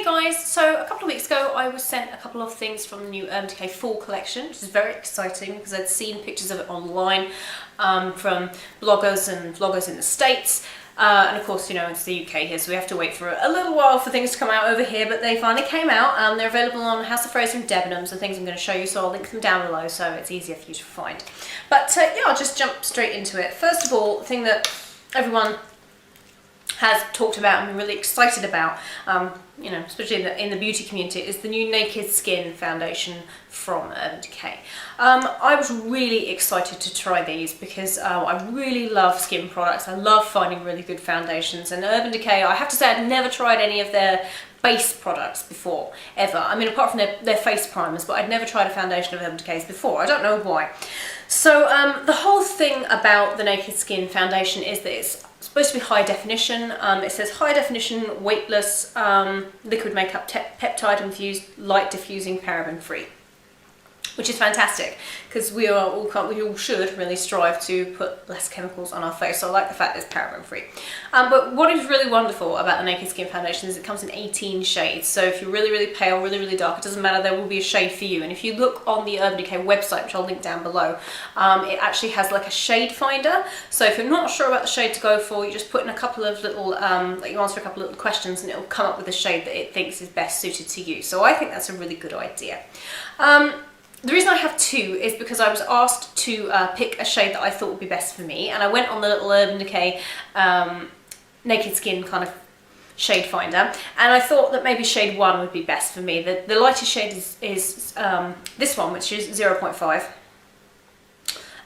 guys, so a couple of weeks ago I was sent a couple of things from the new Urban Decay Fall collection, which is very exciting because I'd seen pictures of it online from bloggers and vloggers in the States. And of course, you know, it's the UK here, so we have to wait for a little while for things to come out over here, but they finally came out. They're available on House of Fraser and Debenhams and things I'm going to show you, so I'll link them down below so it's easier for you to find. But yeah, I'll just jump straight into it. First of all, the thing that everyone has talked about and been really excited about, you know, especially in the beauty community, is the new Naked Skin foundation from Urban Decay. I was really excited to try these because I really love skin products. I love finding really good foundations, and Urban Decay, I have to say, I'd never tried any of their base products before, ever. I mean, apart from their face primers, but I'd never tried a foundation of Urban Decay's before. I don't know why. So the whole thing about the Naked Skin foundation is that it's supposed to be high definition. It says high definition, weightless, liquid makeup, peptide infused, light diffusing, paraben free, which is fantastic because we all should really strive to put less chemicals on our face. So I like the fact that it's paraben free. But what is really wonderful about the Naked Skin foundation is it comes in 18 shades. So if you're really, really pale, really, really dark, it doesn't matter, there will be a shade for you. And if you look on the Urban Decay website, which I'll link down below, it actually has like a shade finder. So if you're not sure about the shade to go for, you just put in a couple of little, like you answer a couple of little questions and it'll come up with a shade that it thinks is best suited to you. So I think that's a really good idea. The reason I have two is because I was asked to pick a shade that I thought would be best for me, and I went on the little Urban Decay Naked Skin kind of shade finder, and I thought that maybe shade 1 would be best for me. The lightest shade is this one, which is 0.5,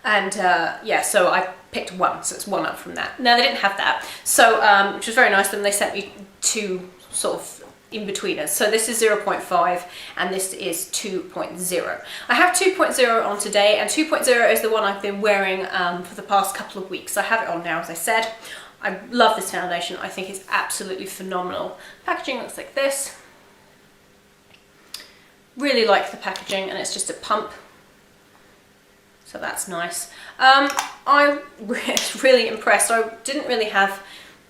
and yeah, so I picked 1, so it's 1 up from that. Now they didn't have that, so which was very nice of them. They sent me 2 sort of in-betweeners. So this is 0.5 and this is 2.0. I have 2.0 on today, and 2.0 is the one I've been wearing for the past couple of weeks. I have it on now, as I said. I love this foundation. I think it's absolutely phenomenal. Packaging looks like this. Really like the packaging, and it's just a pump. So that's nice. I was really impressed. I didn't really have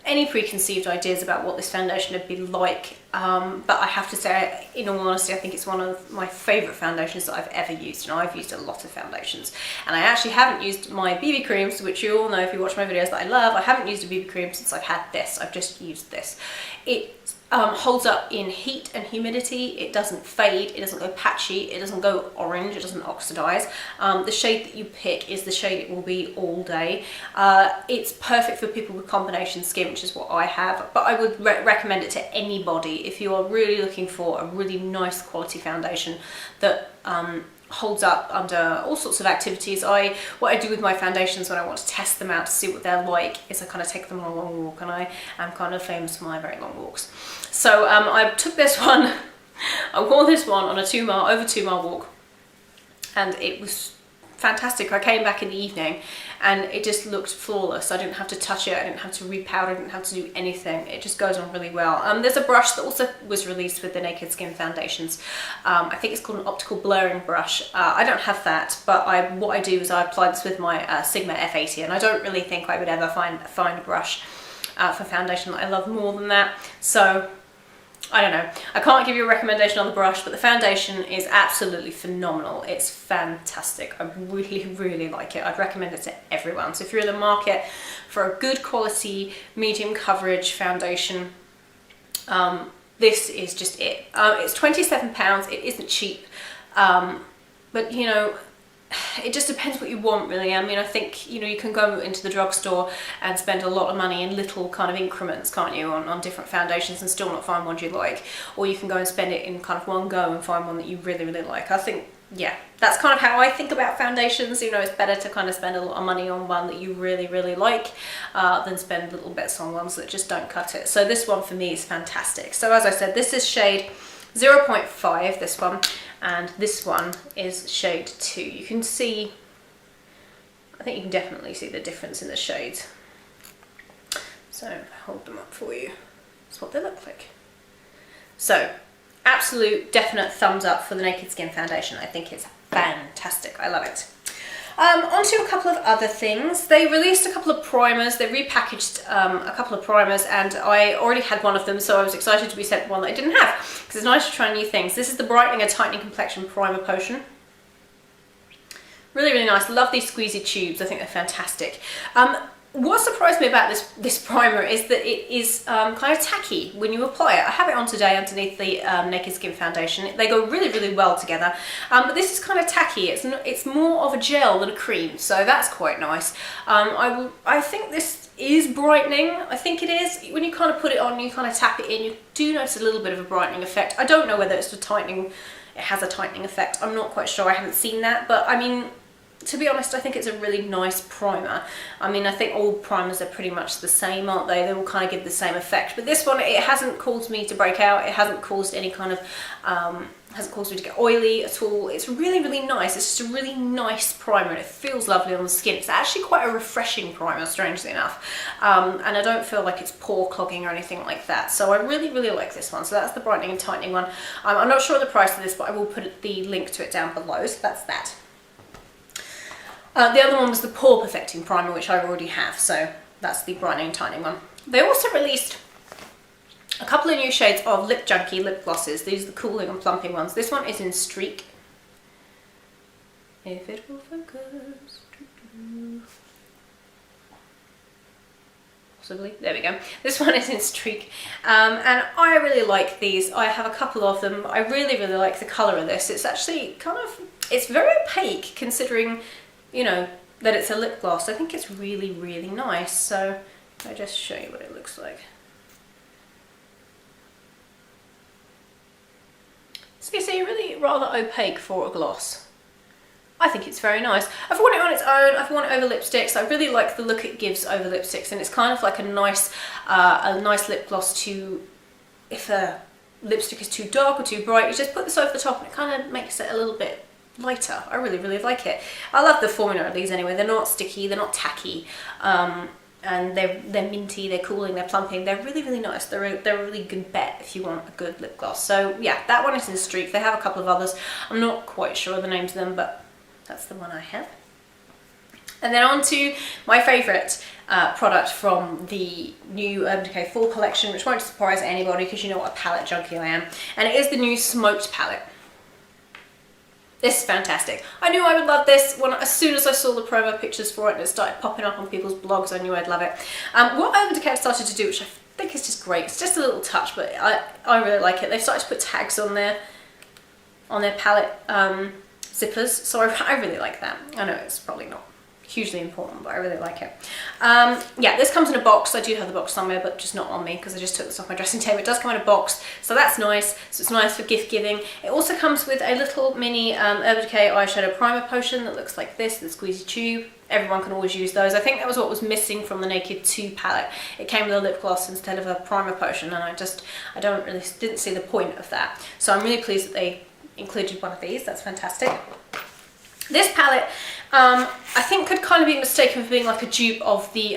any preconceived ideas about what this foundation would be like, but I have to say, in all honesty, I think it's one of my favourite foundations that I've ever used, and I've used a lot of foundations, and I actually haven't used my BB creams, which you all know if you watch my videos that I love. I haven't used a BB cream since I've had this. I've just used this. It holds up in heat and humidity. It doesn't fade, it doesn't go patchy, it doesn't go orange, it doesn't oxidize. The shade that you pick is the shade it will be all day. It's perfect for people with combination skin, which is what I have, but I would recommend it to anybody if you are really looking for a really nice quality foundation that holds up under all sorts of activities. What I do with my foundations when I want to test them out to see what they're like is I kind of take them on a long walk, and I am kind of famous for my very long walks. So I took this one, I wore this one on a over 2 mile walk, and it was fantastic. I came back in the evening and it just looked flawless. I didn't have to touch it, I didn't have to repowder, I didn't have to do anything. It just goes on really well. There's a brush that also was released with the Naked Skin foundations. I think it's called an Optical blurring brush. I don't have that, but what I do is I apply this with my Sigma F80, and I don't really think I would ever find a brush for foundation that I love more than that. So I don't know. I can't give you a recommendation on the brush, but the foundation is absolutely phenomenal. It's fantastic. I really, really like it. I'd recommend it to everyone. So if you're in the market for a good quality, medium coverage foundation, this is just it. It's £27. It isn't cheap, but you know, it just depends what you want, really. I mean, I think, you know, you can go into the drugstore and spend a lot of money in little kind of increments, can't you, on different foundations and still not find one you like. Or you can go and spend it in kind of one go and find one that you really, really like. I think, yeah, that's kind of how I think about foundations. You know, it's better to kind of spend a lot of money on one that you really, really like than spend little bits on ones that just don't cut it. So this one for me is fantastic. So as I said, this is shade 0.5, this one, and this one is shade 2. You can see, I think you can definitely see the difference in the shades. So if I hold them up for you, that's what they look like. So absolute definite thumbs up for the Naked Skin foundation. I think it's fantastic. I love it. Onto a couple of other things. They released a couple of primers. They repackaged a couple of primers, and I already had one of them, so I was excited to be sent one that I didn't have, because it's nice to try new things. This is the Brightening and Tightening Complexion Primer Potion. Really, really nice. Love these squeezy tubes. I think they're fantastic. What surprised me about this primer is that it is kind of tacky when you apply it. I have it on today underneath the Naked Skin foundation. They go really, really well together. But this is kind of tacky. It's more of a gel than a cream, so that's quite nice. I think this is brightening. I think it is. When you kind of put it on, you kind of tap it in, you do notice a little bit of a brightening effect. I don't know whether it's the tightening. It has a tightening effect. I'm not quite sure. I haven't seen that, but I mean, to be honest, I think it's a really nice primer. I mean, I think all primers are pretty much the same, aren't they? They all kind of give the same effect. But this one, it hasn't caused me to break out. It hasn't caused any kind of, hasn't caused me to get oily at all. It's really, really nice. It's just a really nice primer, and it feels lovely on the skin. It's actually quite a refreshing primer, strangely enough. And I don't feel like it's pore clogging or anything like that. So I really, really like this one. So that's the Brightening and Tightening one. I'm not sure of the price of this, but I will put the link to it down below. So that's that. The other one was the Pore Perfecting Primer, which I already have, so that's the Brightening and Tightening one. They also released a couple of new shades of Lip Junkie lip glosses. These are the cooling and plumping ones. This one is in Streak. If it will focus. Possibly. There we go. This one is in Streak. And I really like these. I have a couple of them. I really, really like the colour of this. It's actually kind of, it's very opaque considering, you know, that it's a lip gloss. I think it's really, really nice. So I'll just show you what it looks like. So you see, really rather opaque for a gloss. I think it's very nice. I've worn it on its own, I've worn it over lipsticks. I really like the look it gives over lipsticks, and it's kind of like a nice lip gloss to, if a lipstick is too dark or too bright, you just put this over the top and it kind of makes it a little bit lighter. I really, really like it. I love the formula of these anyway. They're not sticky, they're not tacky, and they're minty, they're cooling, they're plumping. They're really, really nice. They're a really good bet if you want a good lip gloss. So yeah, that one is in Streak. They have a couple of others. I'm not quite sure of the names of them, but that's the one I have. And then on to my favourite product from the new Urban Decay Fall collection, which won't surprise anybody because you know what a palette junkie I am. And it is the new Smoked palette. This is fantastic. I knew I would love this as soon as I saw the promo pictures for it and it started popping up on people's blogs. I knew I'd love it. What Urban Decay started to do, which I think is just great, it's just a little touch, but I really like it. They've started to put tags on their palette zippers, so I really like that. I know it's probably not hugely important, but I really like it. Yeah, this comes in a box. I do have the box somewhere, but just not on me because I just took this off my dressing table. It does come in a box, so that's nice. So it's nice for gift giving. It also comes with a little mini Urban Decay eyeshadow primer potion that looks like this, the squeezy tube. Everyone can always use those. I think that was what was missing from the Naked 2 palette. It came with a lip gloss instead of a primer potion, and I didn't see the point of that. So I'm really pleased that they included one of these. That's fantastic. This palette, I think could kind of be mistaken for being like a dupe of the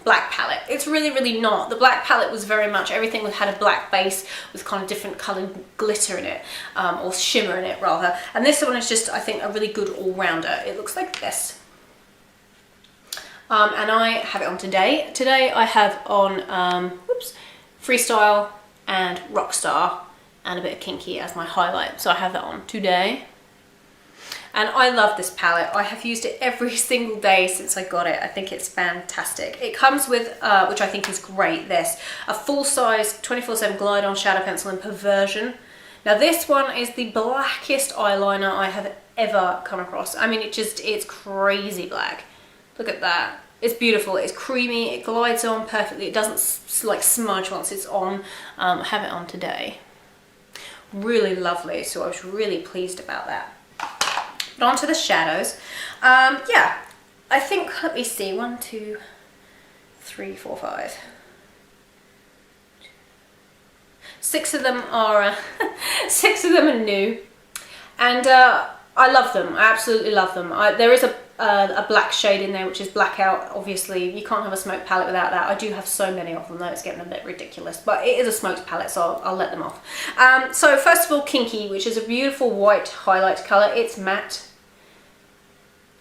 black palette. It's really, really not. The black palette was very much, everything had a black base with kind of different coloured glitter in it, or shimmer in it rather. And this one is just, I think, a really good all-rounder. It looks like this. And I have it on today. Today I have on Freestyle and Rockstar and a bit of Kinky as my highlight. So I have that on today. And I love this palette. I have used it every single day since I got it. I think it's fantastic. It comes with, which I think is great, a full-size 24/7 Glide-On Shadow Pencil in Perversion. Now this one is the blackest eyeliner I have ever come across. I mean, it's crazy black. Look at that. It's beautiful, it's creamy, it glides on perfectly. It doesn't like smudge once it's on. I have it on today. Really lovely, so I was really pleased about that. But on to the shadows. Yeah, I think, let me see, 1, 2, 3, 4, 5. 6 of them are, 6 of them are new. And I love them, I absolutely love them. There is a black shade in there, which is Blackout. Obviously, you can't have a smoked palette without that. I do have so many of them, though it's getting a bit ridiculous. But it is a smoked palette, so I'll let them off. So first of all, Kinky, which is a beautiful white highlight colour. It's matte.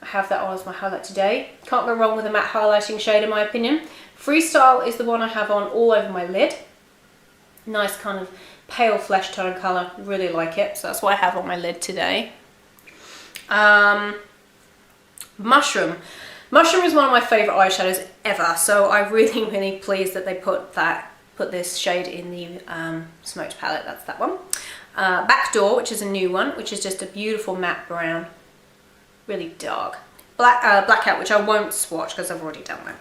I have that on as my highlight today. Can't go wrong with a matte highlighting shade in my opinion. Freestyle is the one I have on all over my lid. Nice kind of pale flesh tone colour, really like it, so that's what I have on my lid today. Mushroom. Mushroom is one of my favourite eyeshadows ever, so I'm really pleased that they put this shade in the smoked palette. That's that one. Backdoor, which is a new one, which is just a beautiful matte brown, really dark. Blackout, which I won't swatch because I've already done that.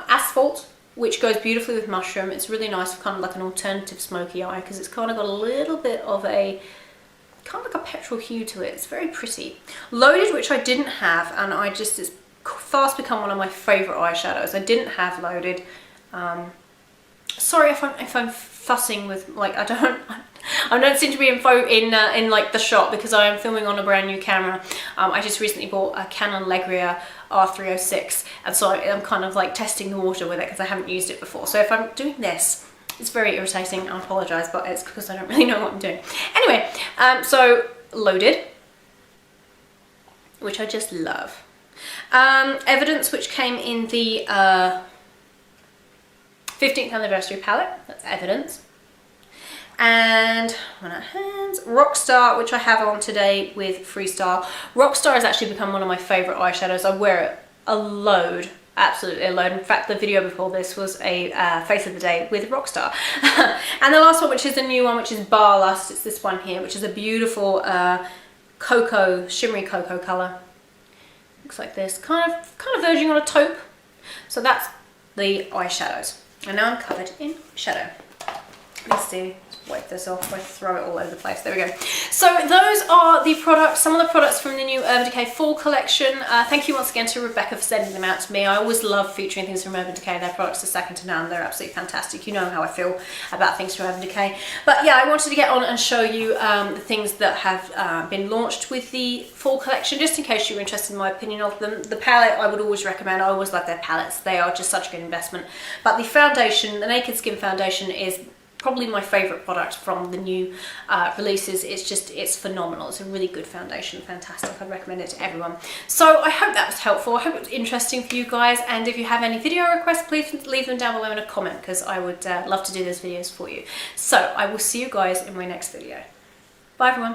Asphalt, which goes beautifully with Mushroom. It's really nice for kind of like an alternative smoky eye because it's kind of got a little bit of a kind of like a petrol hue to it. It's very pretty. Loaded, which I didn't have, and it's fast become one of my favourite eyeshadows. I didn't have Loaded. Sorry if I'm fussing with, like, I don't seem to be in like the shot because I am filming on a brand new camera. I just recently bought a Canon Legria R306, and so I'm kind of like testing the water with it because I haven't used it before. So if I'm doing this, it's very irritating. I apologise, but it's because I don't really know what I'm doing. Anyway, so Loaded, which I just love. Evidence, which came in the 15th anniversary palette. That's Evidence. And on our hands, Rockstar, which I have on today with Freestyle. Rockstar has actually become one of my favourite eyeshadows. I wear it a load, absolutely a load. In fact, the video before this was a face of the day with Rockstar. And the last one, which is a new one, which is Bar Lust. It's this one here, which is a beautiful shimmery cocoa colour. Looks like this, kind of verging on a taupe. So that's the eyeshadows. And now I'm covered in shadow. Let's wipe this off, I throw it all over the place. There we go. So those are the products, some of the products from the new Urban Decay Fall collection. Thank you once again to Rebecca for sending them out to me. I always love featuring things from Urban Decay. Their products are second to none. They're absolutely fantastic. You know how I feel about things from Urban Decay. But yeah, I wanted to get on and show you the things that have been launched with the Fall collection, just in case you were interested in my opinion of them. The palette I would always recommend. I always love their palettes. They are just such a good investment. But the foundation, the Naked Skin foundation, is probably my favourite product from the new releases. It's phenomenal. It's a really good foundation, fantastic. I'd recommend it to everyone. So I hope that was helpful. I hope it was interesting for you guys, and if you have any video requests, please leave them down below in a comment because I would love to do those videos for you. So I will see you guys in my next video. Bye everyone.